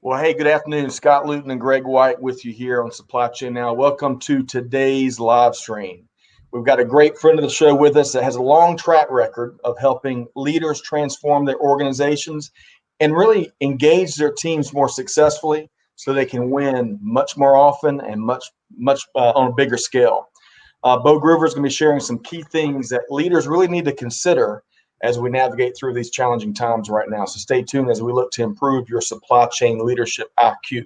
Well, hey, good afternoon. Scott Luton and Greg White with you here on Supply Chain Now. Welcome to today's live stream. We've got a great friend of the show with us that has a long track record of helping leaders transform their organizations and really engage their teams more successfully so they can win much more often and much on a bigger scale. Beau Groover is going to be sharing some key things that leaders really need to consider as we navigate through these challenging times right now. So stay tuned as we look to improve your supply chain leadership IQ.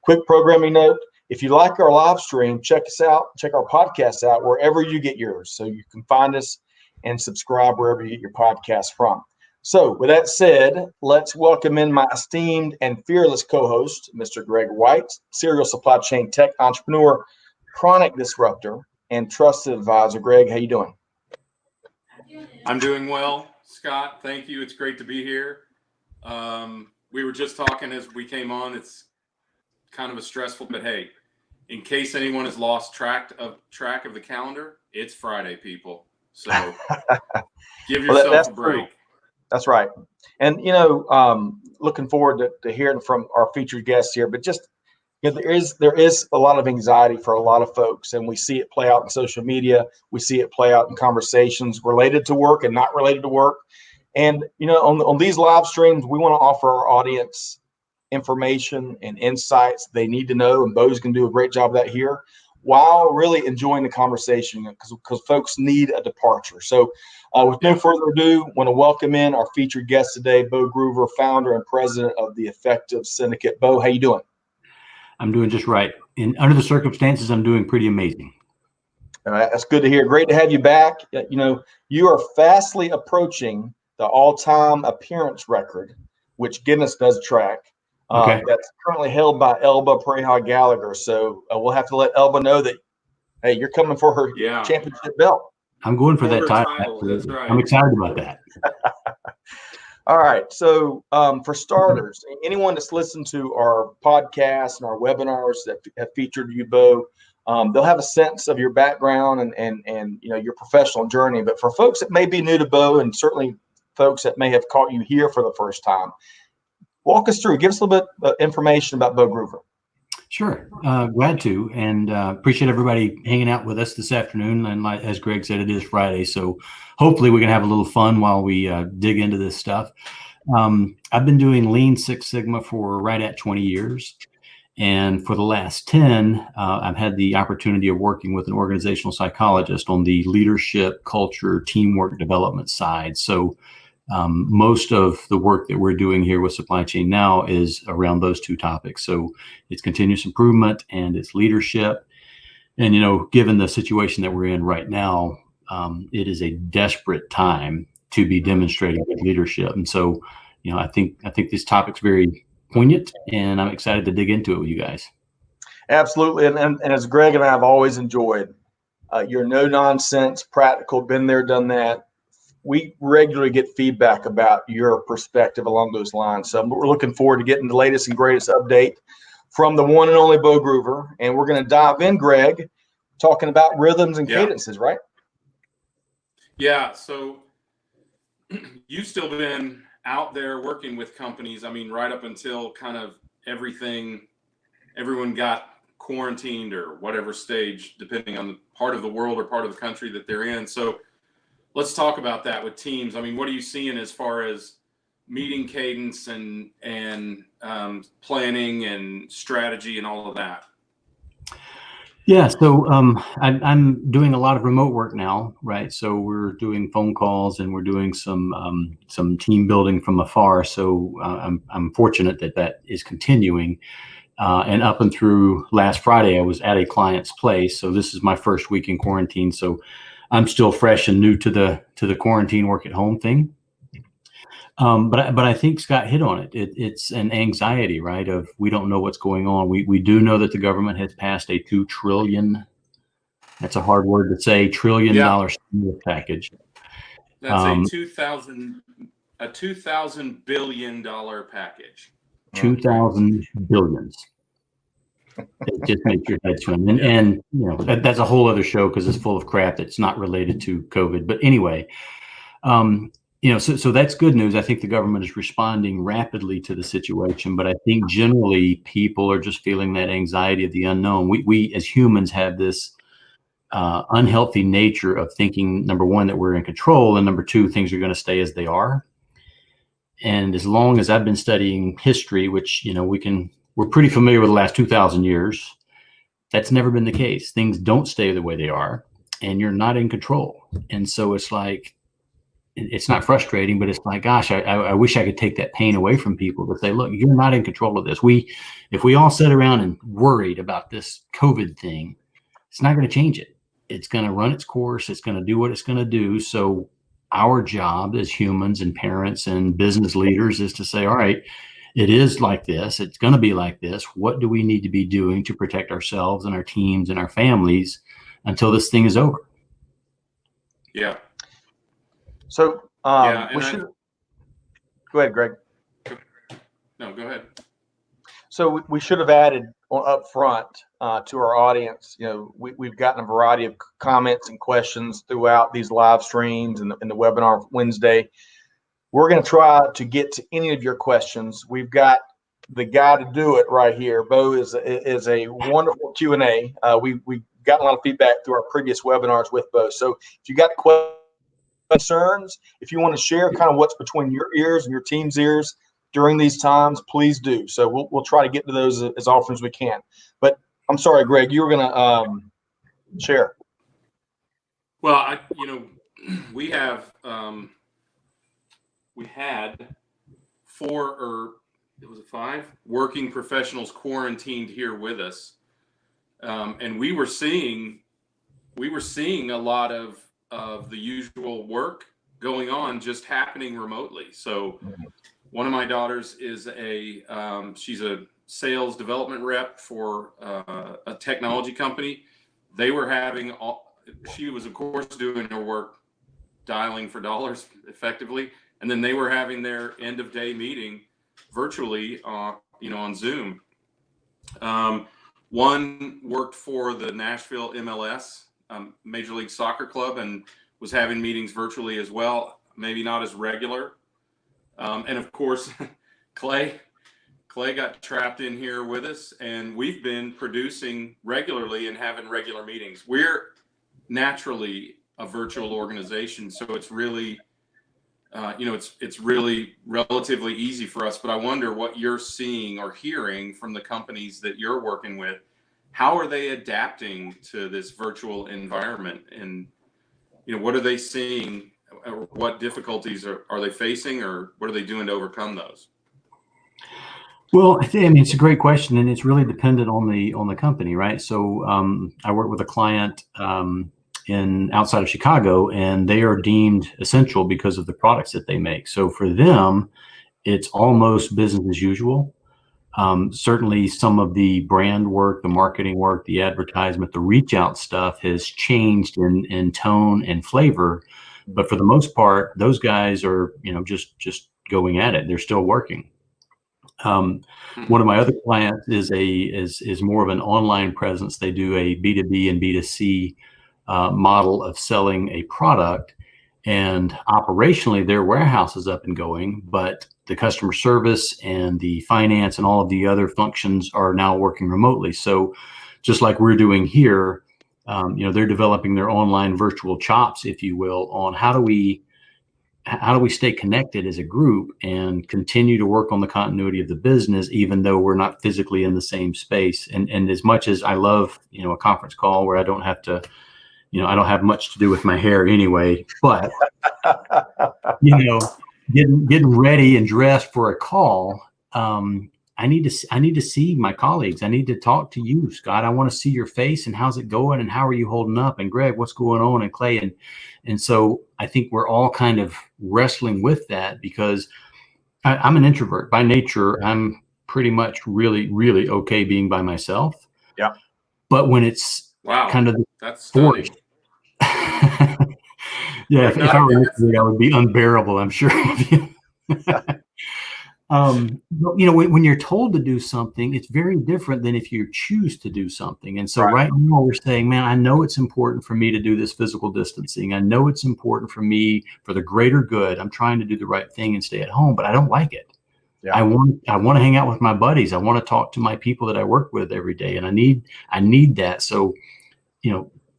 Quick programming note, if you like our live stream, check us out, check our podcast out wherever you get yours. So you can find us and subscribe wherever you get your podcast from. So with that said, let's welcome in my esteemed and fearless co-host, Mr. Greg White, serial supply chain tech entrepreneur, chronic disruptor, and trusted advisor. Greg, how you doing? I'm doing well, Scott. Thank you. It's great to be here. We were just talking as we came on. It's kind of a stressful, but hey, in case anyone has lost track of the calendar, it's Friday, people. So give yourself a break. True. That's right. And, looking forward to hearing from our featured guests here, but just there is a lot of anxiety for a lot of folks, and we see it play out in social media. We see it play out in conversations related to work and not related to work. And, on these live streams, we want to offer our audience information and insights they need to know, and Beau's going to do a great job of that here, while really enjoying the conversation because folks need a departure. So with no further ado, I want to welcome in our featured guest today, Beau Groover, founder and president of the Effective Syndicate. Beau, how you doing? I'm doing just right. Under the circumstances, I'm doing pretty amazing. All right, that's good to hear. Great to have you back. You are fastly approaching the all-time appearance record, which Guinness does track. Okay. That's currently held by Elba Preha Gallagher. So we'll have to let Elba know that, hey, you're coming for her championship belt. I'm going for that title. That's right. I'm excited about that. All right. So for starters, anyone that's listened to our podcast and our webinars that have featured you, Beau, they'll have a sense of your background and your professional journey. But for folks that may be new to Beau, and certainly folks that may have caught you here for the first time, walk us through. Give us a little bit of information about Beau Groover. Sure. Glad to. And appreciate everybody hanging out with us this afternoon. And as Greg said, it is Friday. So hopefully we can have a little fun while we dig into this stuff. I've been doing Lean Six Sigma for right at 20 years. And for the last 10, I've had the opportunity of working with an organizational psychologist on the leadership, culture, teamwork development side. So most of the work that we're doing here with Supply Chain Now is around those two topics. So it's continuous improvement and it's leadership. And, given the situation that we're in right now, it is a desperate time to be demonstrating good leadership. And so, I think this topic's very poignant, and I'm excited to dig into it with you guys. Absolutely. And as Greg and I have always enjoyed, your no nonsense, practical, been there, done that. We regularly get feedback about your perspective along those lines. So we're looking forward to getting the latest and greatest update from the one and only Beau Groover. And we're going to dive in, Greg, talking about rhythms and cadences, right? Yeah. So you've still been out there working with companies. I mean, right up until kind of everyone got quarantined or whatever stage, depending on the part of the world or part of the country that they're in. So let's talk about that with teams. I mean, what are you seeing as far as meeting cadence and planning and strategy and all of that? Yeah, so I'm doing a lot of remote work now, right? So we're doing phone calls and we're doing some team building from afar. So I'm fortunate that is continuing. And up and through last Friday, I was at a client's place. So this is my first week in quarantine. So I'm still fresh and new to the quarantine work at home thing. But I think Scott hit on it. It's an anxiety, right? Of we don't know what's going on. We do know that the government has passed a $2 trillion. That's a hard word to say. $2 trillion stimulus package. That's a $2,000 billion package. 2,000 billions. It just makes your head swim. And that's a whole other show because it's full of crap that's not related to COVID. But anyway, So that's good news. I think the government is responding rapidly to the situation, but I think generally people are just feeling that anxiety of the unknown. We as humans have this unhealthy nature of thinking, number one, that we're in control, and number two, things are going to stay as they are. And as long as I've been studying history, which, we're pretty familiar with the last 2,000 years, that's never been the case. Things don't stay the way they are, and you're not in control. And so it's like, it's not frustrating, but it's like, gosh, I wish I could take that pain away from people to say, look, you're not in control of this. If we all sat around and worried about this COVID thing, it's not going to change it. It's going to run its course. It's going to do what it's going to do. So our job as humans and parents and business leaders is to say, all right, it is like this. It's going to be like this. What do we need to be doing to protect ourselves and our teams and our families until this thing is over? Yeah. So go ahead, Greg. No, go ahead. So we should have added up front to our audience. We've gotten a variety of comments and questions throughout these live streams and the webinar Wednesday. We're going to try to get to any of your questions. We've got the guy to do it right here. Beau is a wonderful Q&A. We've gotten a lot of feedback through our previous webinars with Beau. So if you got concerns, if you want to share kind of what's between your ears and your team's ears during these times, please do. So we'll try to get to those as often as we can. But I'm sorry, Greg, you were going to share. Well, we have we had 5 working professionals quarantined here with us, and we were seeing a lot of the usual work going on just happening remotely. So one of my daughters is she's a sales development rep for a technology company. They were she was of course doing her work dialing for dollars effectively, and then they were having their end of day meeting virtually on Zoom. One worked for the Nashville MLS, Major League Soccer club, and was having meetings virtually as well, maybe not as regular. And of course, Clay got trapped in here with us, and we've been producing regularly and having regular meetings. We're naturally a virtual organization, so it's really, it's really relatively easy for us. But I wonder what you're seeing or hearing from the companies that you're working with. How are they adapting to this virtual environment, and what are they seeing? Or what difficulties are they facing, or what are they doing to overcome those? Well, it's a great question, and it's really dependent on the company, right? So I work with a client outside of Chicago, and they are deemed essential because of the products that they make. So for them, it's almost business as usual. Certainly some of the brand work, the marketing work, the advertisement, the reach out stuff has changed in tone and flavor. But for the most part, those guys are, just going at it. They're still working. One of my other clients is more of an online presence. They do a B2B and B2C model of selling a product, and operationally their warehouse is up and going, but the customer service and the finance and all of the other functions are now working remotely. So just like we're doing here, they're developing their online virtual chops, if you will, on how do we stay connected as a group and continue to work on the continuity of the business, even though we're not physically in the same space. And as much as I love, a conference call where I don't have to, I don't have much to do with my hair anyway, but, getting ready and dressed for a call, I need to see my colleagues. I need to talk to you, Scott. I want to see your face and how's it going and how are you holding up? And Greg, what's going on? And Clay. And so I think we're all kind of wrestling with that because I'm an introvert by nature. I'm pretty much really, really okay being by myself. Yeah. But when it's kind of that's forced. Yeah, if I were, I would be unbearable, I'm sure. But, when you're told to do something, it's very different than if you choose to do something. And so right now we're saying, man, I know it's important for me to do this physical distancing. I know it's important for me for the greater good. I'm trying to do the right thing and stay at home, but I don't like it. Yeah. I want to hang out with my buddies. I want to talk to my people that I work with every day. And I need that. So,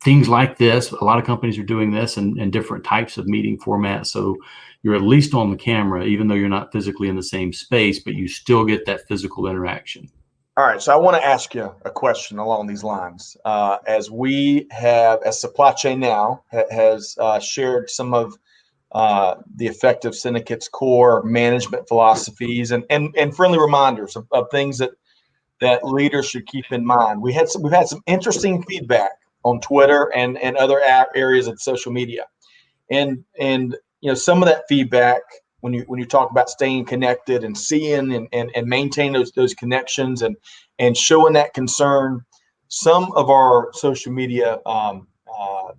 things like this, a lot of companies are doing this and different types of meeting formats. So you're at least on the camera, even though you're not physically in the same space, but you still get that physical interaction. All right. So I want to ask you a question along these lines. As Supply Chain Now has shared some of the Effective Syndicate's core management philosophies and friendly reminders of things that leaders should keep in mind. We've had some interesting feedback on Twitter and other areas of social media, and some of that feedback when you talk about staying connected and seeing and maintain those connections and showing that concern. Some of our social media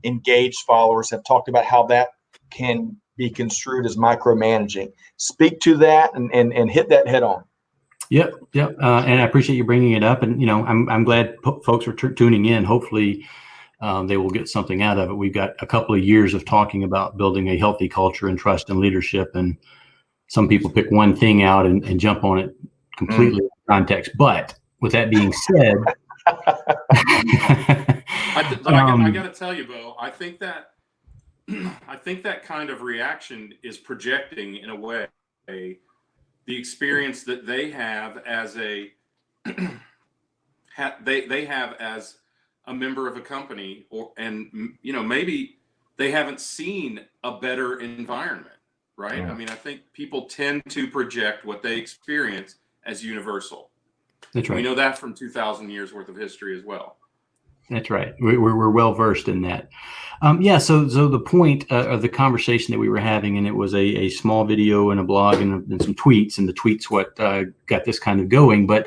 engaged followers have talked about how that can be construed as micromanaging. Speak to that and hit that head on. Yep. And I appreciate you bringing it up. And I'm glad folks are tuning in. Hopefully, they will get something out of it. We've got a couple of years of talking about building a healthy culture and trust and leadership. And some people pick one thing out and jump on it completely in context. But with that being said, I got to tell you, Beau, I think that kind of reaction is projecting in a way the experience that they have as they have as a member of a company, maybe they haven't seen a better environment, right? Yeah. I mean, I think people tend to project what they experience as universal. That's right. We know that from 2,000 years worth of history as well. That's right. We're well versed in that. So the point of the conversation that we were having, and it was a small video and a blog and some tweets, and the tweets what got this kind of going. But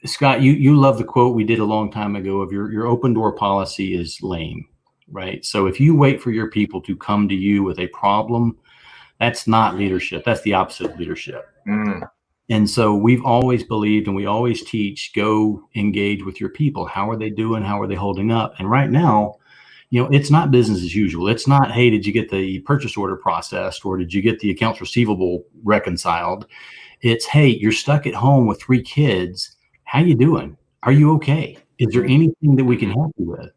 Scott, you love the quote we did a long time ago of your open door policy is lame, right? So if you wait for your people to come to you with a problem, that's not leadership. That's the opposite of leadership. Mm. And so we've always believed, and we always teach, go engage with your people. How are they doing? How are they holding up? And right now, it's not business as usual. It's not, hey, did you get the purchase order processed, or did you get the accounts receivable reconciled? It's, hey, you're stuck at home with 3 kids. How you doing? Are you okay? Is there anything that we can help you with?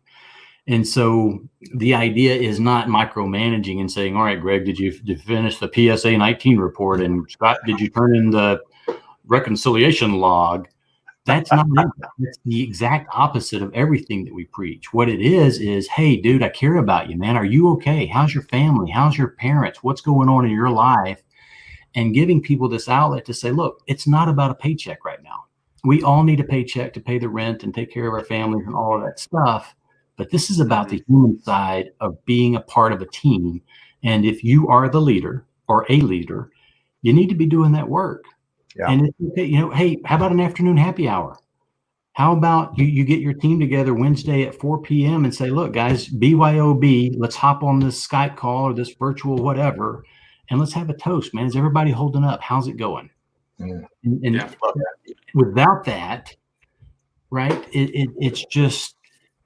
And so the idea is not micromanaging and saying, all right, Greg, did you finish the PSA 19 report? And Scott, did you turn in the reconciliation log? That's not it. It's the exact opposite of everything that we preach. What it is, hey, dude, I care about you, man. Are you okay? How's your family? How's your parents? What's going on in your life? And giving people this outlet to say, look, it's not about a paycheck right now. We all need a paycheck to pay the rent and take care of our families and all of that stuff. But this is about the human side of being a part of a team. And if you are the leader or a leader, you need to be doing that work. Yeah. And it's okay, hey, how about an afternoon happy hour? How about you get your team together Wednesday at 4 p.m. and say, look, guys, BYOB, let's hop on this Skype call or this virtual whatever, and let's have a toast, man. Is everybody holding up? How's it going? And without that, right, it's just,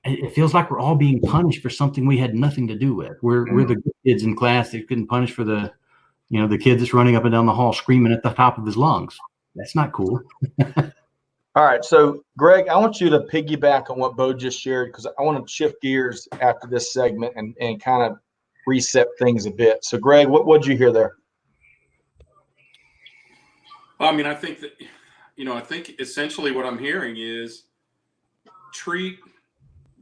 it feels like we're all being punished for something we had nothing to do with. We're the good kids in class that couldn't punish for the kid that's running up and down the hall screaming at the top of his lungs. That's not cool. All right. So, Greg, I want you to piggyback on what Beau just shared, because I want to shift gears after this segment and kind of reset things a bit. So, Greg, what'd you hear there? Well, I mean, I think that, I think essentially what I'm hearing is treat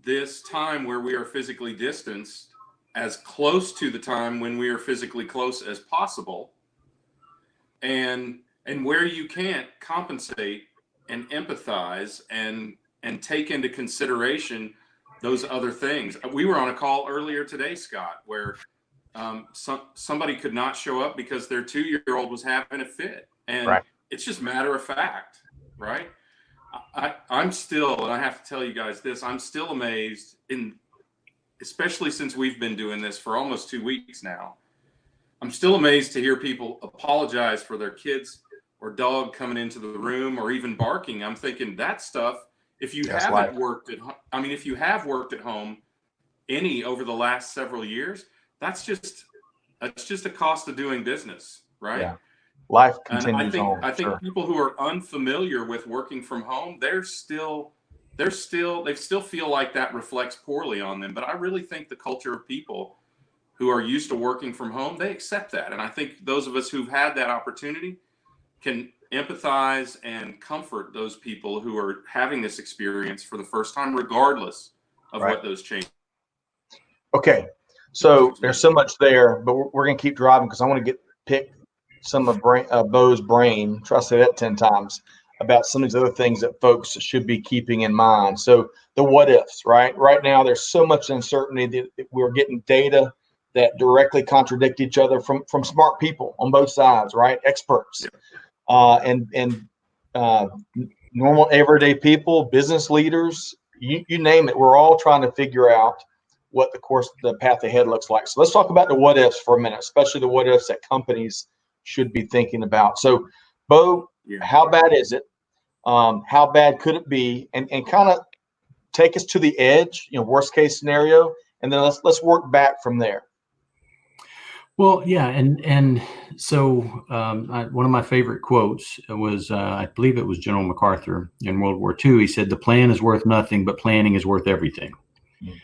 this time where we are physically distanced as close to the time when we are physically close as possible, and where you can't, compensate and empathize and take into consideration those other things. We were on a call earlier today, Scott, where somebody could not show up because their 2-year-old was having a fit, and It's just matter of fact, right? I'm still, and I have to tell you guys this, I'm still amazed, especially since we've been doing this for almost 2 weeks now, I'm still amazed to hear people apologize for their kids or dog coming into the room or even barking. I'm thinking that stuff, if you That's haven't life. worked at home, I mean, if you have worked at home any over the last several years, that's just a cost of doing business, right? Yeah. Life And continues on. I think Sure. people who are unfamiliar with working from home, they still feel like that reflects poorly on them. But I really think the culture of people who are used to working from home, they accept that. And I think those of us who've had that opportunity can empathize and comfort those people who are having this experience for the first time, regardless of Right. what those changes. Okay. So there's so much there, but we're going to keep driving because I want to pick some of Beau's brain, try to say that 10 times, about some of these other things that folks should be keeping in mind. So the what ifs, right? Right now, there's so much uncertainty that we're getting data that directly contradict each other from smart people on both sides, right? Experts, and normal everyday people, business leaders, you name it. We're all trying to figure out what the path ahead looks like. So let's talk about the what ifs for a minute, especially the what ifs that companies should be thinking about. So, Beau, how bad is it? How bad could it be? And kind of take us to the edge, worst case scenario, and then let's work back from there. Well, yeah, and so one of my favorite quotes was, I believe it was General MacArthur in World War II. He said, "The plan is worth nothing, but planning is worth everything." Mm-hmm.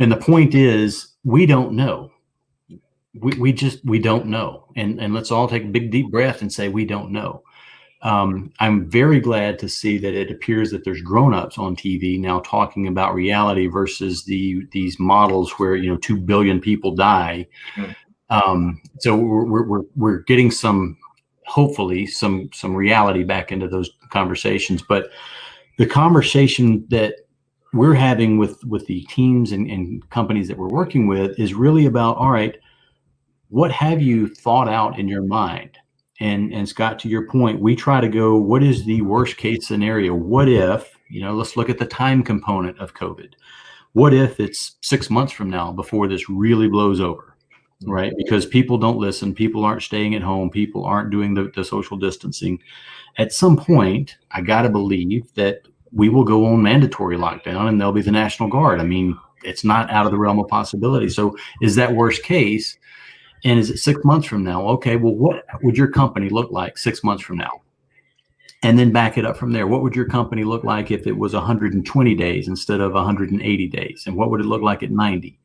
And the point is, we don't know. We don't know. And let's all take a big, deep breath and say, we don't know. I'm very glad to see that it appears that there's grown-ups on TV now talking about reality versus these models where 2 billion people die. So we're getting hopefully some reality back into those conversations. But the conversation that we're having with the teams and companies that we're working with is really about, all right, what have you thought out in your mind? And Scott, to your point, we try to go, what is the worst case scenario? What if, let's look at the time component of COVID. What if it's 6 months from now before this really blows over, right? Because people don't listen. People aren't staying at home. People aren't doing the social distancing. At some point, I got to believe that we will go on mandatory lockdown and there'll be the National Guard. I mean, it's not out of the realm of possibility. So is that worst case? And is it 6 months from now? Okay, well, what would your company look like 6 months from now? And then back it up from there. What would your company look like if it was 120 days instead of 180 days? And what would it look like at 90?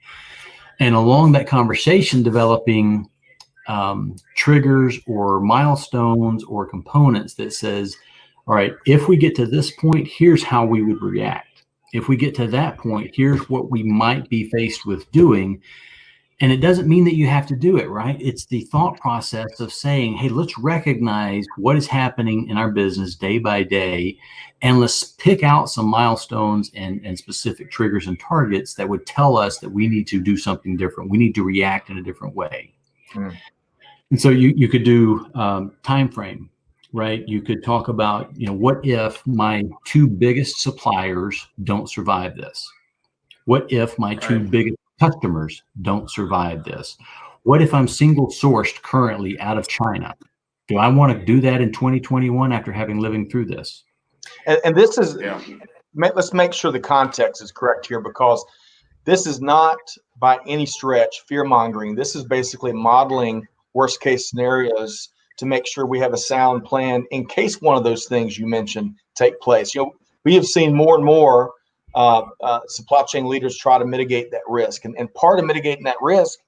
And along that conversation, developing triggers or milestones or components that says, all right, if we get to this point, here's how we would react. If we get to that point, here's what we might be faced with doing. And it doesn't mean that you have to do it, right? It's the thought process of saying, hey, let's recognize what is happening in our business day by day, and let's pick out some milestones and specific triggers and targets that would tell us that we need to do something different. We need to react in a different way. Mm. And so you could do time frame, right? You could talk about, what if my 2 biggest suppliers don't survive this? What if my 2 biggest customers don't survive this? What if I'm single sourced currently out of China? Do I want to do that in 2021 after having living through this? And this is, let's make sure the context is correct here, because this is not by any stretch fear mongering. This is basically modeling worst case scenarios to make sure we have a sound plan in case one of those things you mentioned take place. We have seen more and more supply chain leaders try to mitigate that risk. And part of mitigating that risk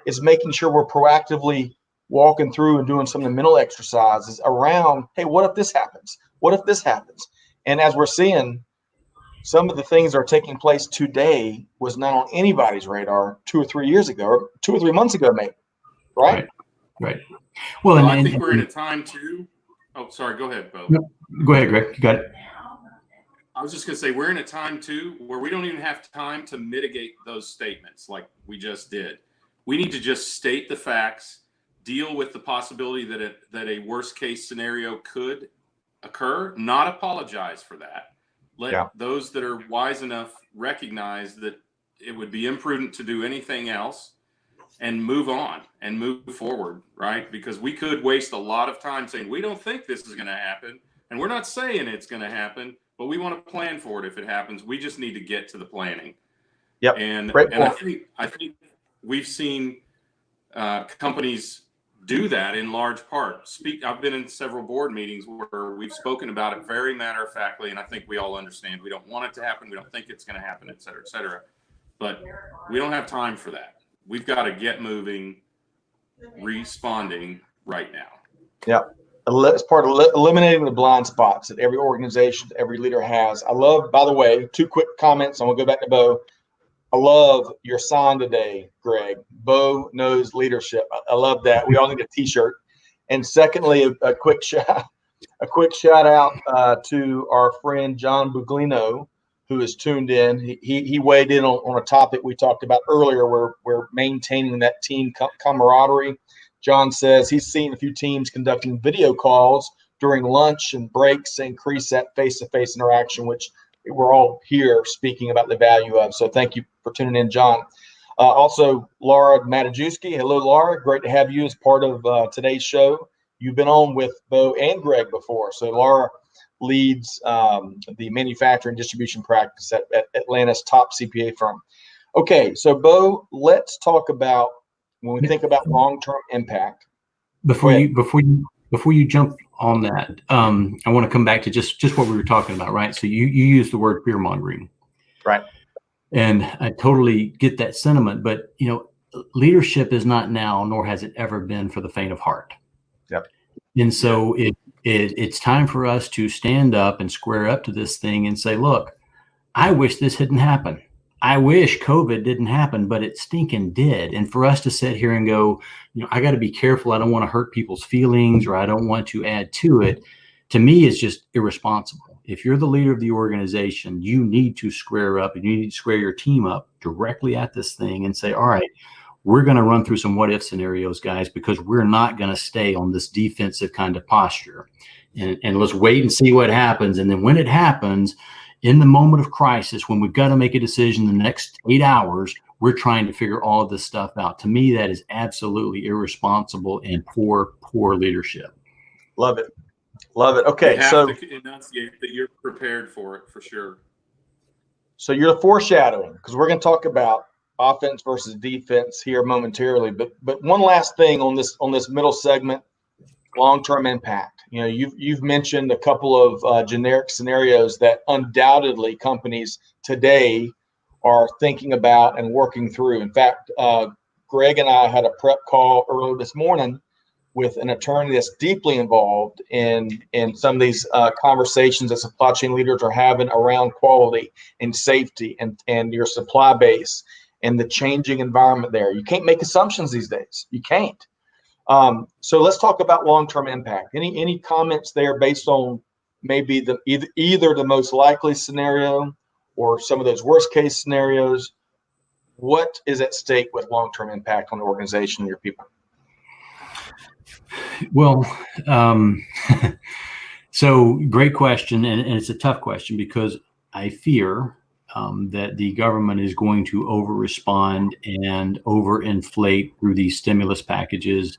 is making sure we're proactively walking through and doing some of the mental exercises around, hey, what if this happens? What if this happens? And as we're seeing, some of the things that are taking place today was not on anybody's radar 2 or 3 years ago, or 2 or 3 months ago, maybe. Right. Well, I think we're in a time too. Oh, sorry. Go ahead, Beau. No, go ahead, Greg. You got it. I was just going to say, we're in a time too where we don't even have time to mitigate those statements like we just did. We need to just state the facts, deal with the possibility that a worst case scenario could occur, not apologize for that. Let those that are wise enough recognize that it would be imprudent to do anything else, and move on and move forward, right? Because we could waste a lot of time saying, we don't think this is going to happen. And we're not saying it's going to happen, but we want to plan for it if it happens. We just need to get to the planning. Yep. And Great I point. think we've seen companies do that in large part. I've been in several board meetings where we've spoken about it very matter-of-factly, and I think we all understand we don't want it to happen. We don't think it's going to happen, et cetera, et cetera. But we don't have time for that. We've got to get moving, responding right now. Yeah. It's part of eliminating the blind spots that every organization, every leader has. I love, by the way, 2 quick comments. I'm going to go back to Beau. I love your sign today, Greg. Beau knows leadership. I love that. We all need a T-shirt. And secondly, a quick shout out to our friend John Buglino, who is tuned in. He weighed in on a topic we talked about earlier, where we're maintaining that team camaraderie. John says he's seen a few teams conducting video calls during lunch and breaks to increase that face-to-face interaction, which we're all here speaking about the value of. So thank you for tuning in, John. Also, Laura Matajewski. Hello, Laura. Great to have you as part of today's show. You've been on with Beau and Greg before. So Laura leads the manufacturing distribution practice at Atlanta's top CPA firm. Okay, so Beau, let's talk about when we think about long-term impact. Before you jump on that, I want to come back to just what we were talking about, right? So you use the word fear mongering, right? And I totally get that sentiment, but leadership is not now, nor has it ever been, for the faint of heart. Yep. And so it's time for us to stand up and square up to this thing and say, look, I wish this hadn't happened. I wish COVID didn't happen, but it stinking did. And for us to sit here and go, I got to be careful. I don't want to hurt people's feelings, or I don't want to add to it. To me, it's just irresponsible. If you're the leader of the organization, you need to square up, and you need to square your team up directly at this thing and say, all right, we're going to run through some what-if scenarios, guys, because we're not going to stay on this defensive kind of posture. And let's wait and see what happens. And then when it happens, in the moment of crisis, when we've got to make a decision the next 8 hours, we're trying to figure all of this stuff out. To me, that is absolutely irresponsible and poor leadership. Love it. Love it. Okay. You have to enunciate that you're prepared for it, for sure. So you're foreshadowing, because we're going to talk about offense versus defense here momentarily. But one last thing on this middle segment, long-term impact. You've mentioned a couple of generic scenarios that undoubtedly companies today are thinking about and working through. In fact, Greg and I had a prep call earlier this morning with an attorney that's deeply involved in some of these conversations that supply chain leaders are having around quality and safety and your supply base and the changing environment there. You can't make assumptions these days. You can't. So let's talk about long-term impact. Any comments there based on maybe either the most likely scenario or some of those worst case scenarios? What is at stake with long-term impact on the organization and your people? Well, so great question. And it's a tough question, because I fear that the government is going to over-respond and overinflate through these stimulus packages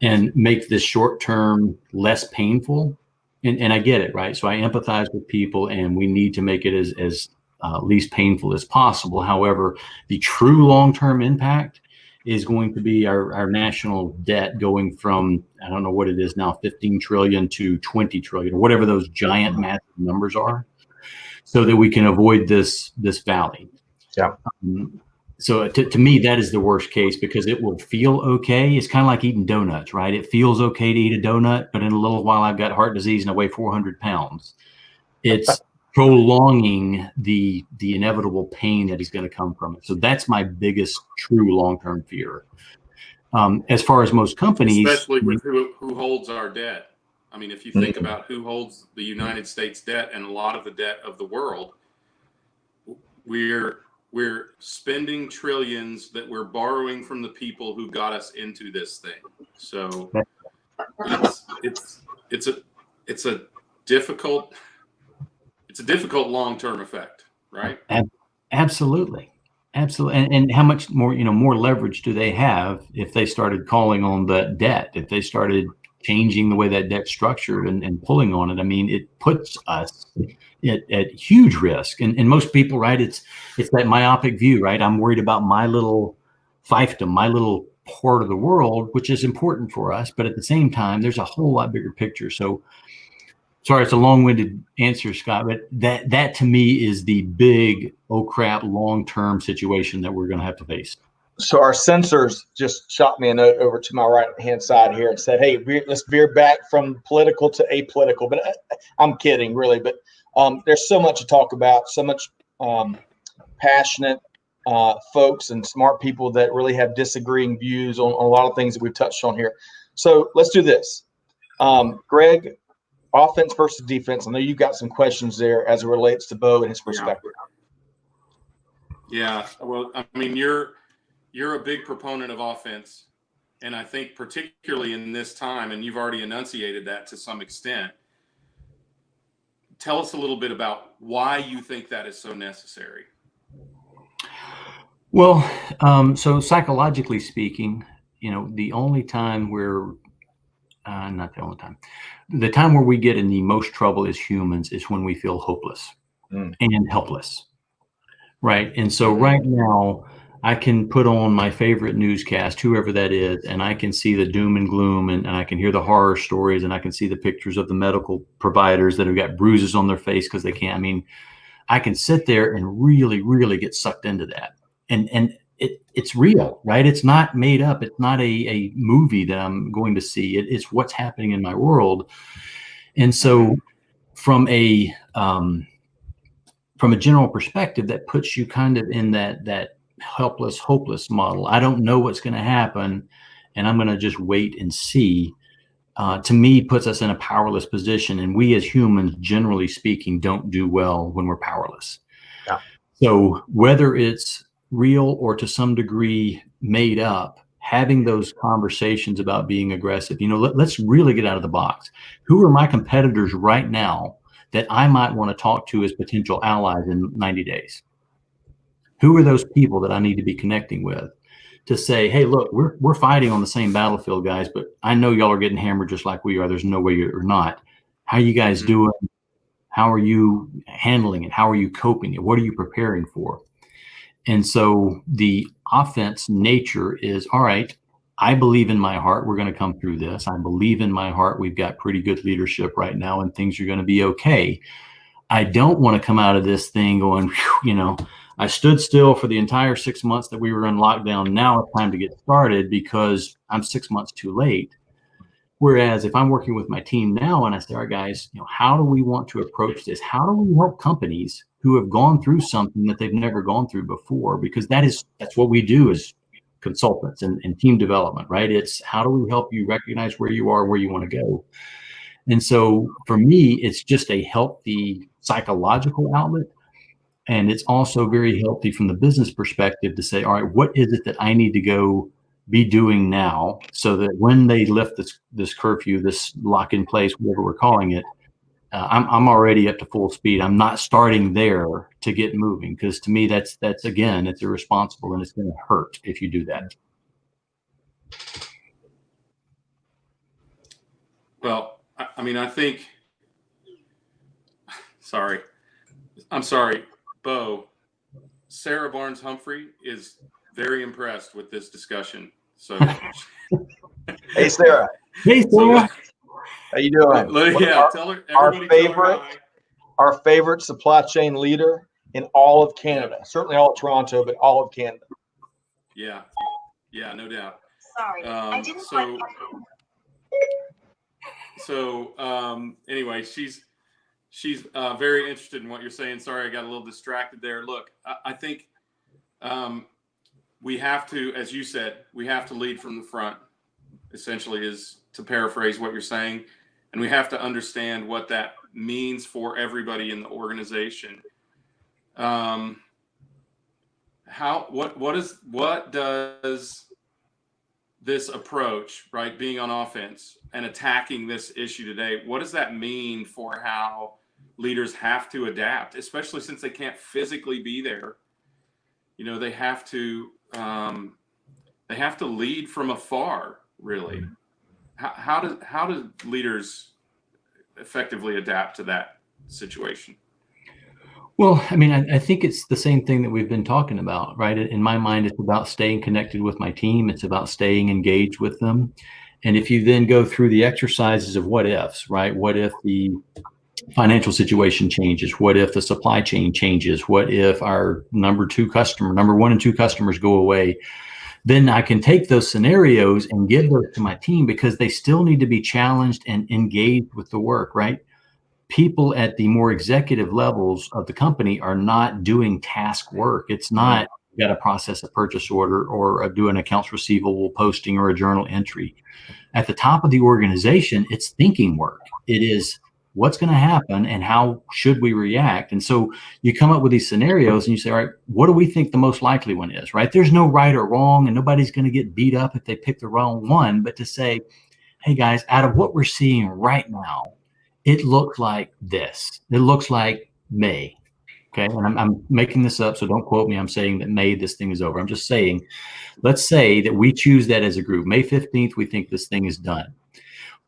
and make this short-term less painful. And I get it, right? So I empathize with people, and we need to make it as least painful as possible. However, the true long-term impact is going to be our national debt going from, I don't know what it is now, 15 trillion to 20 trillion, or whatever those giant massive numbers are, so that we can avoid this valley. Yeah. So to me, that is the worst case, because it will feel okay. It's kind of like eating donuts, right? It feels okay to eat a donut, but in a little while I've got heart disease and I weigh 400 pounds. It's prolonging the inevitable pain that is going to come from it. So that's my biggest true long-term fear. As far as most companies, especially with who holds our debt. I mean, if you think about who holds the United States debt and a lot of the debt of the world, we're spending trillions that we're borrowing from the people who got us into this thing. So it's a difficult long-term effect, right? Absolutely. Absolutely. And how much more, more leverage do they have if they started calling on the debt, if they started changing the way that debt's structured and pulling on it? I mean, it puts us at huge risk. And most people, right, it's that myopic view, right? I'm worried about my little fiefdom, my little part of the world, which is important for us. But at the same time, there's a whole lot bigger picture. So sorry, it's a long-winded answer, Scott, but that to me is the big, oh crap, long-term situation that we're going to have to face. So our sensors just shot me a note over to my right-hand side here and said, hey, let's veer back from political to apolitical. But I'm kidding, really. But there's so much to talk about, so much passionate folks and smart people that really have disagreeing views on a lot of things that we've touched on here. So let's do this. Greg, offense versus defense. I know you've got some questions there as it relates to Beau and his perspective. Yeah. Well, I mean, you're a big proponent of offense, and I think particularly in this time, and you've already enunciated that to some extent. Tell us a little bit about why you think that is so necessary. Well, so psychologically speaking, the only time where not the only time. The time where we get in the most trouble as humans is when we feel hopeless and helpless, right? And so right now, I can put on my favorite newscast, whoever that is, and I can see the doom and gloom, and I can hear the horror stories, and I can see the pictures of the medical providers that have got bruises on their face because they can't. I mean, I can sit there and really, really get sucked into that. And it's real, right? It's not made up. It's not a movie that I'm going to see. It's what's happening in my world. And so from a general perspective, that puts you kind of in that helpless, hopeless model. I don't know what's going to happen, and I'm going to just wait and see. To me, puts us in a powerless position. And we as humans, generally speaking, don't do well when we're powerless. Yeah. So whether it's real or to some degree made up, having those conversations about being aggressive, let's really get out of the box. Who are my competitors right now that I might want to talk to as potential allies in 90 days? Who are those people that I need to be connecting with to say, hey, look, we're fighting on the same battlefield, guys, but I know y'all are getting hammered just like we are. There's no way you're not. How are you guys doing? How are you handling it? How are you coping it? What are you preparing for? And so the offense nature is, all right, I believe in my heart we're going to come through this. I believe in my heart we've got pretty good leadership right now and things are going to be okay. I don't want to come out of this thing going, I stood still for the entire 6 months that we were in lockdown. Now it's time to get started because I'm 6 months too late. Whereas if I'm working with my team now and I say, all right, guys, how do we want to approach this? How do we help companies who have gone through something that they've never gone through before? Because that's what we do as consultants and team development, right? It's how do we help you recognize where you are, where you want to go? And so for me, it's just a healthy psychological outlet. And it's also very healthy from the business perspective to say, all right, what is it that I need to go be doing now so that when they lift this curfew, this lock in place, whatever we're calling it, I'm already up to full speed. I'm not starting there to get moving, because to me, that's again, it's irresponsible and it's going to hurt if you do that. Well, I mean, I think, I'm sorry, Beau, Sarah Barnes Humphrey is very impressed with this discussion. So, hey, Sarah. Hey, Sarah. How you doing? Tell her, everybody tell her hi. Our favorite supply chain leader in all of Canada, certainly all of Toronto, but all of Canada. Yeah, no doubt. Sorry, I didn't anyway, she's very interested in what you're saying. Sorry, I got a little distracted there. Look, I think we have to, as you said, we have to lead from the front, essentially, is to paraphrase what you're saying. And we have to understand what that means for everybody in the organization. What does this approach, right, being on offense and attacking this issue today, what does that mean for how leaders have to adapt, especially since they can't physically be there they have to lead from afar, really. How do leaders effectively adapt to that situation? Well, I mean, I think it's the same thing that we've been talking about, right? In my mind, it's about staying connected with my team. It's about staying engaged with them. And if you then go through the exercises of what ifs, right? What if the financial situation changes? What if the supply chain changes? What if our number one and two customers go away? Then I can take those scenarios and give those to my team, because they still need to be challenged and engaged with the work, right? People at the more executive levels of the company are not doing task work. It's not, you got to process a purchase order or do an accounts receivable posting or a journal entry. At the top of the organization, it's thinking work. It is, what's going to happen and how should we react? And so you come up with these scenarios and you say, all right, what do we think the most likely one is, right? There's no right or wrong, and nobody's going to get beat up if they pick the wrong one. But to say, hey guys, out of what we're seeing right now, it looks like this. It looks like May. Okay. And I'm making this up, so don't quote me. I'm saying that May, this thing is over. I'm just saying, let's say that we choose that as a group. May 15th, we think this thing is done.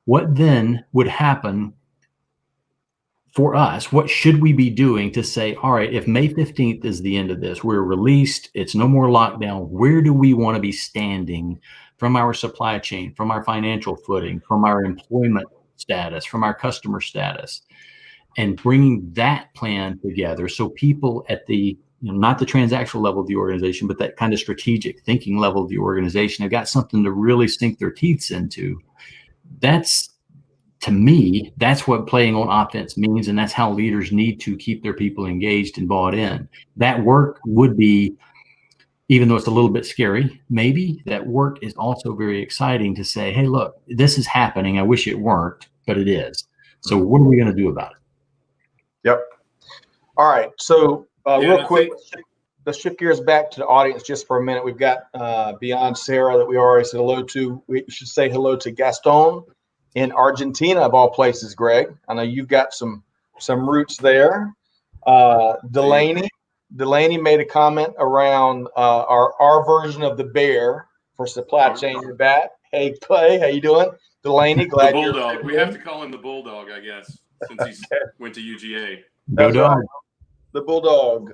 What then would happen for us? What should we be doing to say, all right, if May 15th is the end of this, we're released, it's no more lockdown, where do we want to be standing from our supply chain, from our financial footing, from our employment status, from our customer status, and bringing that plan together so people at the, not the transactional level of the organization, but that kind of strategic thinking level of the organization have got something to really sink their teeth into. That's, to me, that's what playing on offense means, and that's how leaders need to keep their people engaged and bought in. That work would be, even though it's a little bit scary, maybe that work is also very exciting to say, hey, look, this is happening. I wish it weren't, but it is. So what are we going to do about it? Yep. All right. So real quick, let's shift gears back to the audience just for a minute. We've got beyond Sarah that we already said hello to. We should say hello to Gaston in Argentina, of all places, Greg. I know you've got some roots there. Delaney made a comment around our version of the bear for supply chain in bat. Hey, Clay, how you doing? Delaney, glad the Bulldog. We have to call him the Bulldog, I guess, since he went to UGA. That's right. The Bulldog.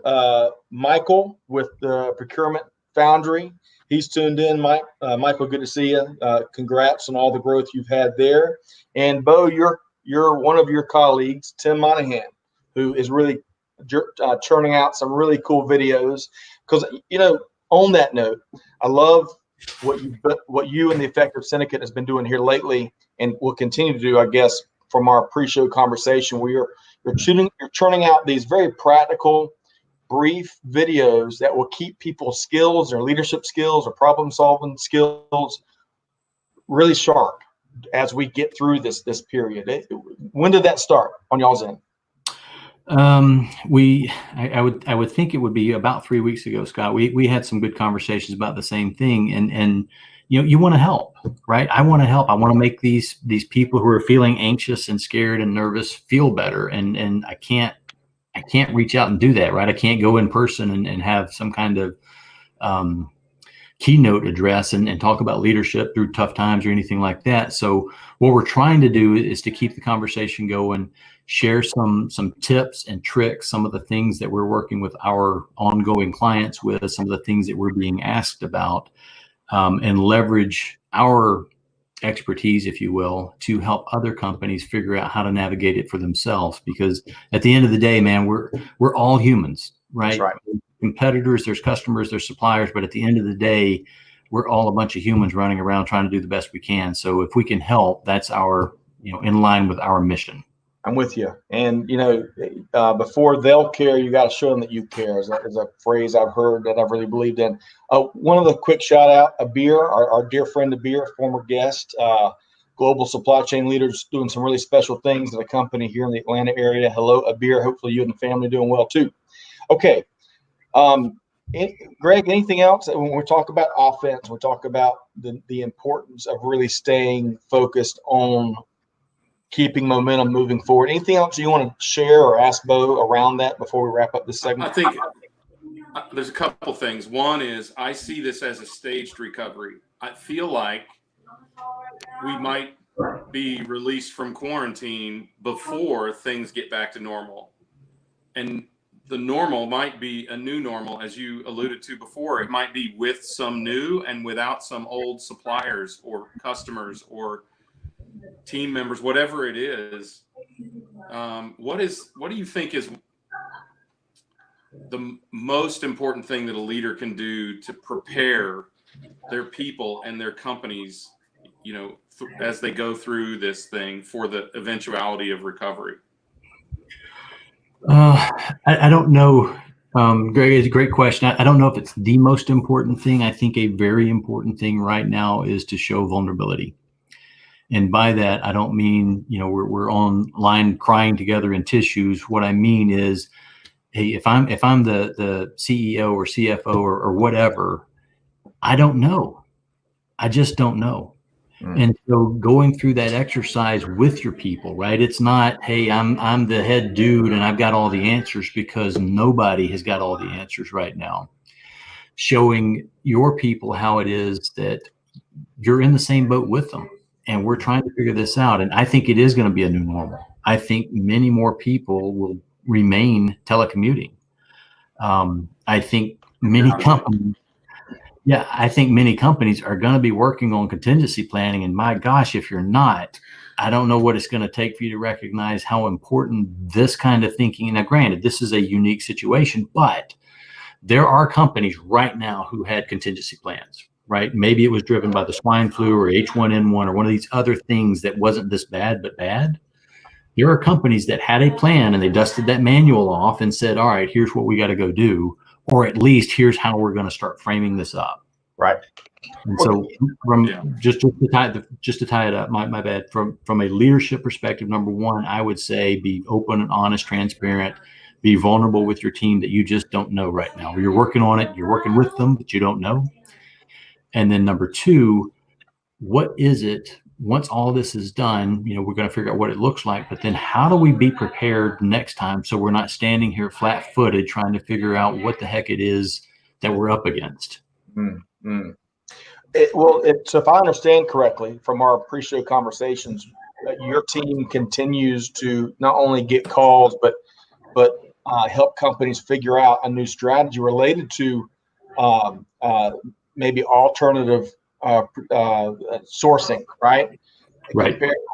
Michael with the Procurement Foundry. He's tuned in. Michael, good to see you. Congrats on all the growth you've had there. And Beau, you're one of your colleagues, Tim Monahan, who is really churning out some really cool videos. Because, on that note, I love what you and the Effective Syndicate has been doing here lately, and will continue to do, I guess, from our pre-show conversation, where you're churning out these very practical, brief videos that will keep people's skills, or leadership skills, or problem-solving skills really sharp as we get through this period. When did that start on y'all's end? I would think it would be about 3 weeks ago, Scott. We had some good conversations about the same thing, and you want to help, right? I want to help. I want to make these people who are feeling anxious and scared and nervous feel better, and I can't reach out and do that, right? I can't go in person and have some kind of keynote address and talk about leadership through tough times or anything like that. So what we're trying to do is to keep the conversation going, share some tips and tricks, some of the things that we're working with our ongoing clients with, some of the things that we're being asked about, and leverage our expertise, if you will, to help other companies figure out how to navigate it for themselves. Because at the end of the day, man, we're all humans, right? That's right. Competitors, there's customers, there's suppliers, but at the end of the day, we're all a bunch of humans running around trying to do the best we can. So if we can help, that's our, in line with our mission. I'm with you. And, before they'll care, you got to show them that you care, is a phrase I've heard that I've really believed in. One of the quick shout out, Abir, our dear friend Abir, former guest, global supply chain leaders doing some really special things at a company here in the Atlanta area. Hello, Abir. Hopefully you and the family are doing well too. Okay. Greg, anything else? When we talk about offense, we talk about the importance of really staying focused on keeping momentum moving forward. Anything else you want to share or ask Beau around that before we wrap up this segment? I think there's a couple things. One is I see this as a staged recovery. I feel like we might be released from quarantine before things get back to normal. And the normal might be a new normal, as you alluded to before. It might be with some new and without some old suppliers or customers or team members, whatever it is. What do you think is the most important thing that a leader can do to prepare their people and their companies, as they go through this thing for the eventuality of recovery? I don't know, Greg, it's a great question. I don't know if it's the most important thing. I think a very important thing right now is to show vulnerability. And by that, I don't mean, we're online crying together in tissues. What I mean is, hey, if I'm the CEO or CFO or whatever, I don't know. I just don't know. And so going through that exercise with your people, right? It's not, hey, I'm the head dude and I've got all the answers, because nobody has got all the answers right now. Showing your people how it is that you're in the same boat with them and we're trying to figure this out. And I think it is going to be a new normal. I think many more people will remain telecommuting. I think many companies are going to be working on contingency planning. And my gosh, if you're not, I don't know what it's going to take for you to recognize how important this kind of thinking. Now, granted, this is a unique situation, but there are companies right now who had contingency plans, right? Maybe it was driven by the swine flu or H1N1 or one of these other things that wasn't this bad, but bad. There are companies that had a plan and they dusted that manual off and said, all right, here's what we got to go do. Or at least here's how we're going to start framing this up. Right. And so just to tie it up, my bad, from a leadership perspective, number one, I would say be open and honest, transparent, be vulnerable with your team that you just don't know right now. You're working on it, you're working with them, but you don't know. And then number two, what is it once all this is done? We're going to figure out what it looks like, but then how do we be prepared next time so we're not standing here flat-footed trying to figure out what the heck it is that we're up against? So if I understand correctly from our pre-show conversations, your team continues to not only get calls but help companies figure out a new strategy related to maybe alternative sourcing, right?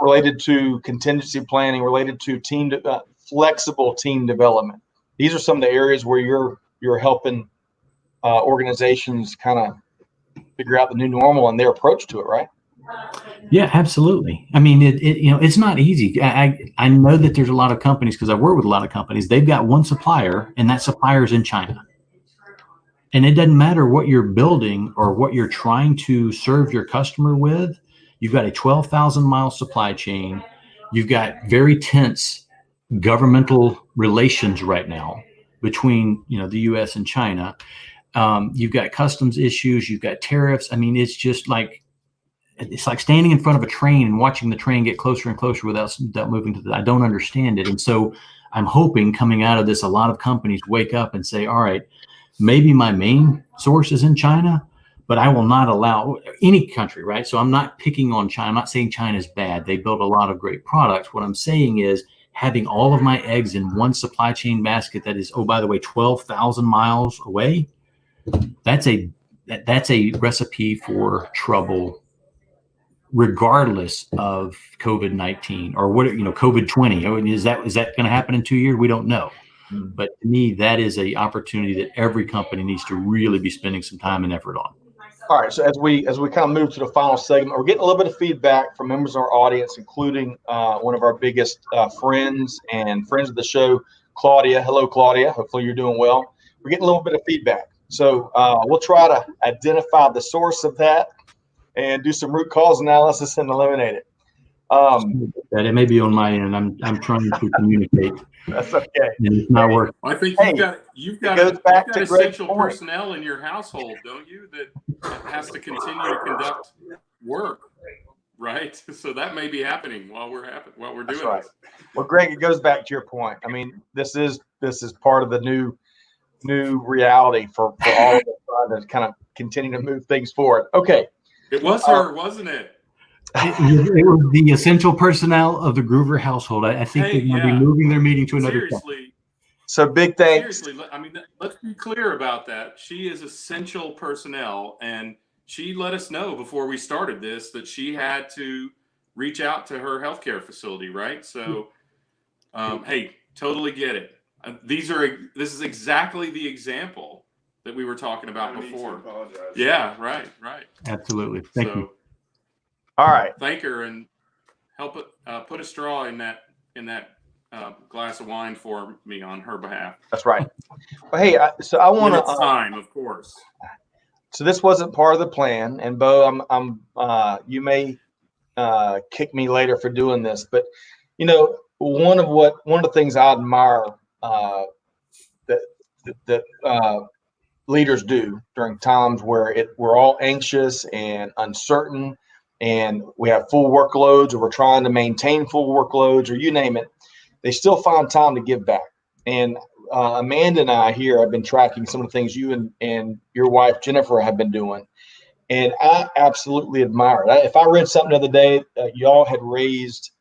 Related to contingency planning, related to flexible team development. These are some of the areas where you're helping organizations kind of figure out the new normal and their approach to it, right? Yeah, absolutely. I mean, it's not easy. I know that there's a lot of companies, because I work with a lot of companies. They've got one supplier, and that supplier's in China. And it doesn't matter what you're building or what you're trying to serve your customer with. You've got a 12,000-mile supply chain. You've got very tense governmental relations right now between the U.S. and China. You've got customs issues. You've got tariffs. I mean, it's like standing in front of a train and watching the train get closer and closer without moving I don't understand it. And so I'm hoping coming out of this, a lot of companies wake up and say, all right, maybe my main source is in China, but I will not allow any country, right? So I'm not picking on China. I'm not saying China is bad. They build a lot of great products. What I'm saying is having all of my eggs in one supply chain basket that is, oh, by the way, 12,000 miles away. That's a recipe for trouble, regardless of COVID-19 or COVID-20. Is that going to happen in 2 years? We don't know. But to me, that is a opportunity that every company needs to really be spending some time and effort on. All right. So as we kind of move to the final segment, we're getting a little bit of feedback from members of our audience, including one of our biggest friends of the show, Claudia. Hello, Claudia. Hopefully you're doing well. We're getting a little bit of feedback. So we'll try to identify the source of that and do some root cause analysis and eliminate it. That it may be on my end. I'm trying to communicate. That's okay. And it's not working. I think you've got essential personnel in your household, don't you? That has to continue to conduct work, right? So that may be happening while we're doing this. Well, Greg, it goes back to your point. I mean, this is part of the new new reality for all of us trying to kind of continue to move things forward. Okay. It was her, wasn't it? It was the essential personnel of the Groover household. I think they're going to be moving their meeting to another. Seriously. So big thanks. Seriously, I mean, let's be clear about that. She is essential personnel, and she let us know before we started this that she had to reach out to her healthcare facility, right? So, hey, totally get it. This is exactly the example that we were talking about before. Yeah, right. Absolutely. Thank you. All right. Thank her and help it put a straw in that glass of wine for me on her behalf. That's right. Well, hey, so I want to time, of course. So this wasn't part of the plan, and Beau, you may kick me later for doing this, but you know, one of the things I admire that leaders do during times where we're all anxious and uncertain, and we have full workloads, or we're trying to maintain full workloads, or you name it, they still find time to give back. And Amanda and I here have been tracking some of the things you and your wife Jennifer have been doing, and I absolutely admire it. If I read something the other day, y'all had raised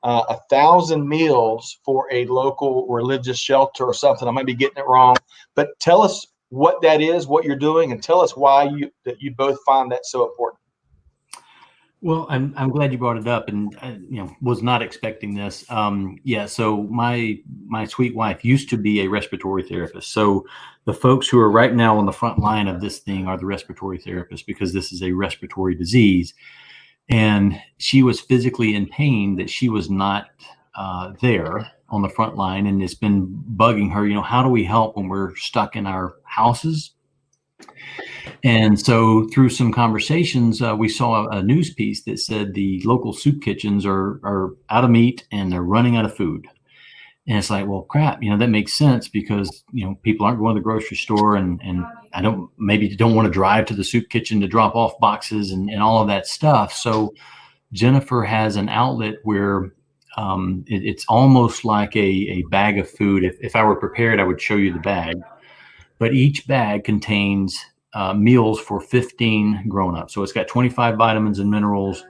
1,000 meals for a local religious shelter or something. I might be getting it wrong, but tell us what that is, what you're doing, and tell us why you both find that so important. Well, I'm glad you brought it up, and was not expecting this. So my sweet wife used to be a respiratory therapist. So the folks who are right now on the front line of this thing are the respiratory therapists, because this is a respiratory disease. And she was physically in pain that she was not there on the front line, and it's been bugging her. How do we help when we're stuck in our houses? And so through some conversations, we saw a news piece that said the local soup kitchens are out of meat and they're running out of food. And it's like, well, crap, that makes sense, because, people aren't going to the grocery store, and maybe don't want to drive to the soup kitchen to drop off boxes and all of that stuff. So Jennifer has an outlet where it's almost like a bag of food. If I were prepared, I would show you the bag. But each bag contains meals for 15 grown-ups. So it's got 25 vitamins and minerals.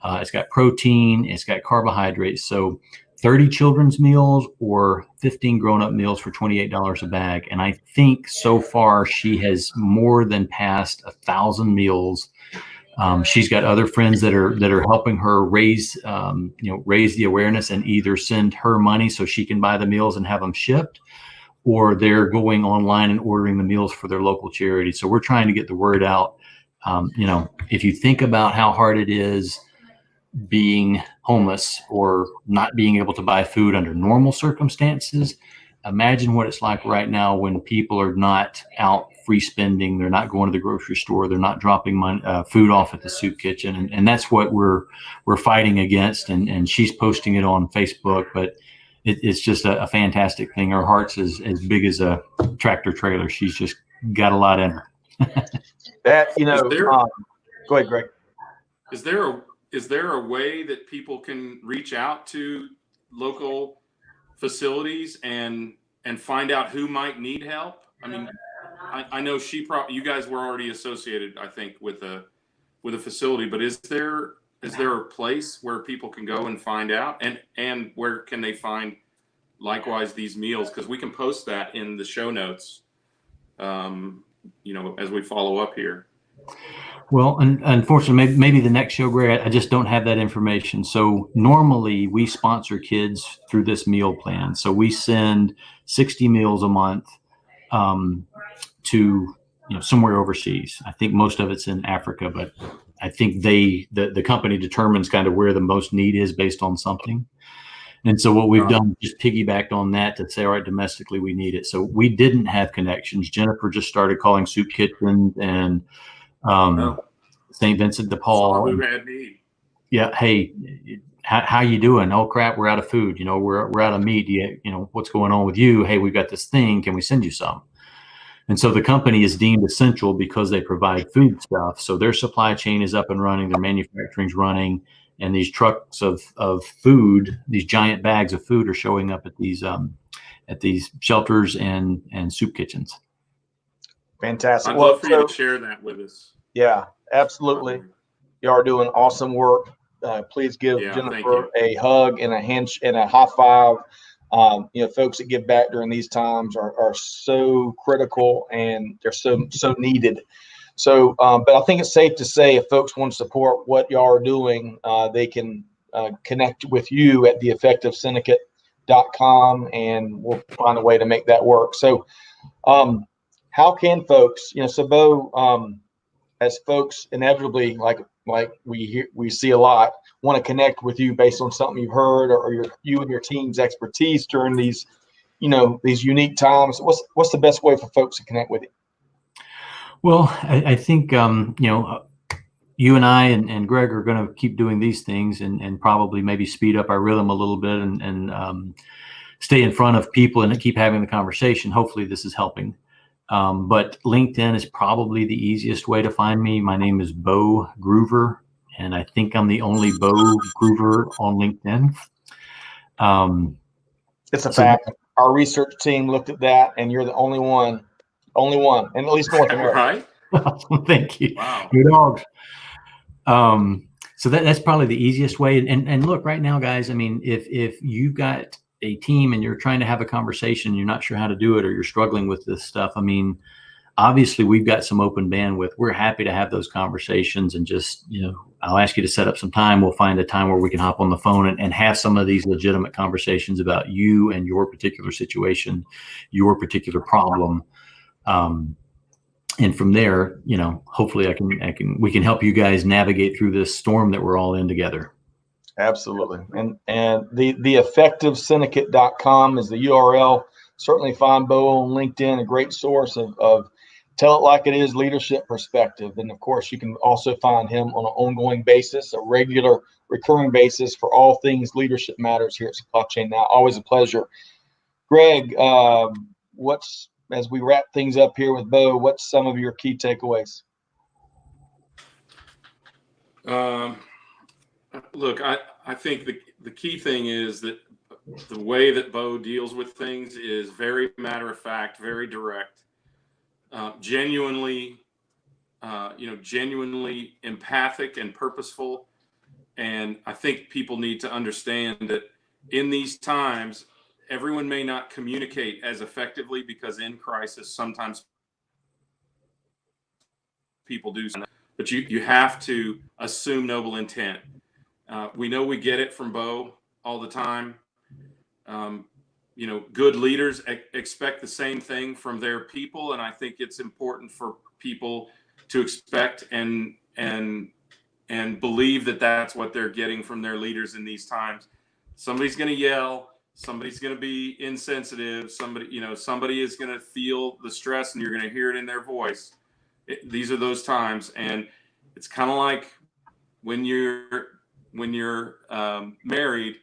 It's got protein. It's got carbohydrates. So 30 children's meals or 15 grown-up meals for $28 a bag. And I think so far she has more than passed 1,000 meals. She's got other friends that are helping her raise the awareness and either send her money so she can buy the meals and have them shipped, or they're going online and ordering the meals for their local charity. So we're trying to get the word out. If you think about how hard it is being homeless or not being able to buy food under normal circumstances, imagine what it's like right now when people are not out free spending. They're not going to the grocery store. They're not dropping food off at the soup kitchen. And that's what we're fighting against. And she's posting it on Facebook, but it's just a fantastic thing. Her heart's as big as a tractor trailer. She's just got a lot in her. Go ahead, Greg. Is there a way that people can reach out to local facilities and find out who might need help? I mean, I know you guys were already associated, I think, with a facility, but is there a place where people can go and find out, and where can they find likewise these meals? Because we can post that in the show notes, as we follow up here. Well, unfortunately, maybe the next show, Greg, I just don't have that information. So normally we sponsor kids through this meal plan. So we send 60 meals a month to somewhere overseas. I think most of it's in Africa, but I think the company determines kind of where the most need is based on something. And so what we've done is just piggybacked on that to say, all right, domestically we need it. So we didn't have connections. Jennifer just started calling soup kitchens and St. Vincent de Paul. Who had need. Yeah. Hey, how you doing? Oh crap, we're out of food. We're out of meat. What's going on with you? Hey, we've got this thing. Can we send you some? And so the company is deemed essential because they provide food stuff. So their supply chain is up and running. Their manufacturing's running, and these trucks of food, these giant bags of food, are showing up at these shelters and soup kitchens. Fantastic. I'd love for you to share that with us. Yeah, absolutely. You are doing awesome work. Please give Yeah, Jennifer a hug and a high five. Folks that give back during these times are so critical, and they're so needed. So, but I think it's safe to say if folks want to support what y'all are doing, they can connect with you at theeffectivesyndicate.com, and we'll find a way to make that work. So, how can folks, so Beau, as folks inevitably, like we see a lot, want to connect with you based on something you've heard, or you and your team's expertise during these unique times, what's the best way for folks to connect with you? Well, I think you and I and Greg are going to keep doing these things, and probably maybe speed up our rhythm a little bit, and stay in front of people and keep having the conversation. Hopefully this is helping. But LinkedIn is probably the easiest way to find me. My name is Beau Groover, and I think I'm the only Beau Groover on LinkedIn. It's a fact. Our research team looked at that, and you're the only one, in at least North America. Right? Thank you. Wow. Good dogs. So that's probably the easiest way. And look, right now, guys, I mean, if you've got a team and you're trying to have a conversation, you're not sure how to do it, or you're struggling with this stuff, I mean, obviously we've got some open bandwidth. We're happy to have those conversations, and just, I'll ask you to set up some time. We'll find a time where we can hop on the phone and have some of these legitimate conversations about you and your particular situation, your particular problem. And from there, hopefully we can help you guys navigate through this storm that we're all in together. Absolutely. And the effectivesyndicate.com is the URL. Certainly find Beau on LinkedIn, a great source of tell it like it is leadership perspective. And of course, you can also find him on an ongoing basis, a regular recurring basis for all things leadership matters here at Supply Chain Now. Always a pleasure. Greg, as we wrap things up here with Beau, what's some of your key takeaways? Look, I think the key thing is that the way that Beau deals with things is very matter of fact, very direct, genuinely empathic and purposeful. And I think people need to understand that in these times, everyone may not communicate as effectively, because in crisis, sometimes people do, but you have to assume noble intent. We know we get it from Beau all the time. Good leaders expect the same thing from their people, and I think it's important for people to expect and believe that that's what they're getting from their leaders in these times. Somebody's going to yell. Somebody's going to be insensitive. Somebody is going to feel the stress, and you're going to hear it in their voice. These are those times, and it's kind of like when you're married,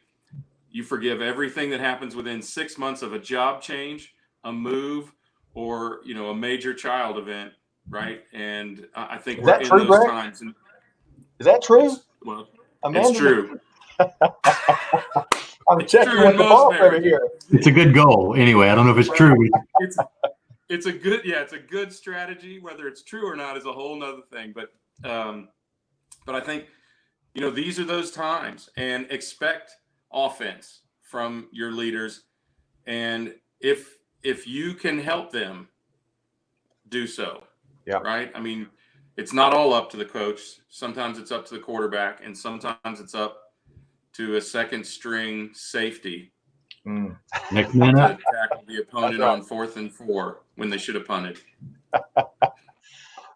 you forgive everything that happens within 6 months of a job change, a move, or a major child event, right? And I think we're in those times. And is that true? It's true. I'm checking with the ball over here. It's a good goal. Anyway, I don't know if it's true. It's a good strategy. Whether it's true or not is a whole nother thing. But I think, these are those times, and expect offense from your leaders. And if you can help them, do so. Yeah. Right. I mean, it's not all up to the coach. Sometimes it's up to the quarterback, and sometimes it's up to a second string safety. Next man up. To tackle the opponent on 4th and 4 when they should have punted.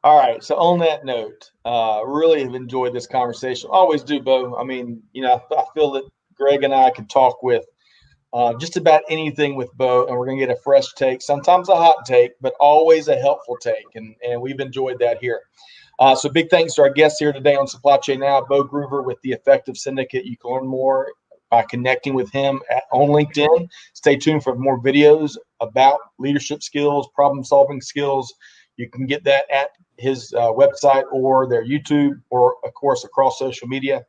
All right. So on that note, really have enjoyed this conversation. Always do, Beau. I mean, I feel that Greg and I could talk with just about anything with Beau, and we're going to get a fresh take, sometimes a hot take, but always a helpful take. And we've enjoyed that here. So big thanks to our guests here today on Supply Chain Now, Beau Groover with the Effective Syndicate. You can learn more by connecting with him on LinkedIn. Stay tuned for more videos about leadership skills, problem-solving skills. You can get that at his website or their YouTube, or, of course, across social media.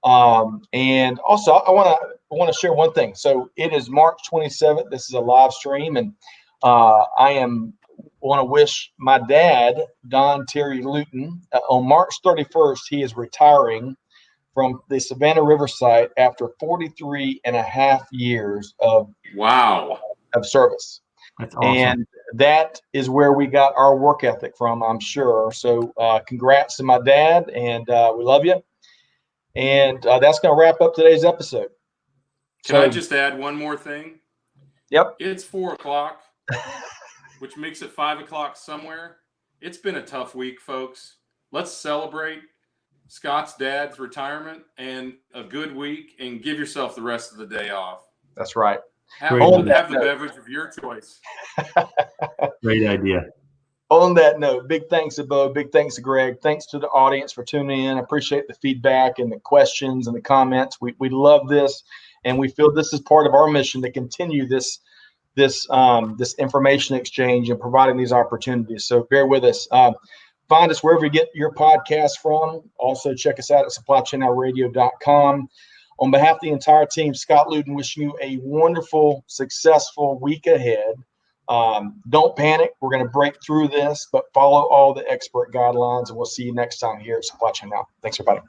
And also, I want to share one thing. So it is March 27th. This is a live stream, and I am want to wish my dad, Don Terry Luton, on March 31st, he is retiring from the Savannah River site after 43 and a half years of service. That's awesome. And that is where we got our work ethic from, I'm sure. So congrats to my dad, and we love you. And that's going to wrap up today's episode. Can I just add one more thing? Yep. It's 4 o'clock, which makes it 5 o'clock somewhere. It's been a tough week, folks. Let's celebrate Scott's dad's retirement and a good week, and give yourself the rest of the day off. That's right. Have the beverage of your choice. Great idea. On that note, big thanks to Beau, big thanks to Greg. Thanks to the audience for tuning in. I appreciate the feedback and the questions and the comments. We love this, and we feel this is part of our mission to continue this information exchange and providing these opportunities. So bear with us. Find us wherever you get your podcasts from. Also check us out at supplychainradio.com. On behalf of the entire team, Scott Luton wishing you a wonderful, successful week ahead. Don't panic. We're going to break through this, but follow all the expert guidelines, and we'll see you next time here at Supply Chain Now. Thanks, everybody.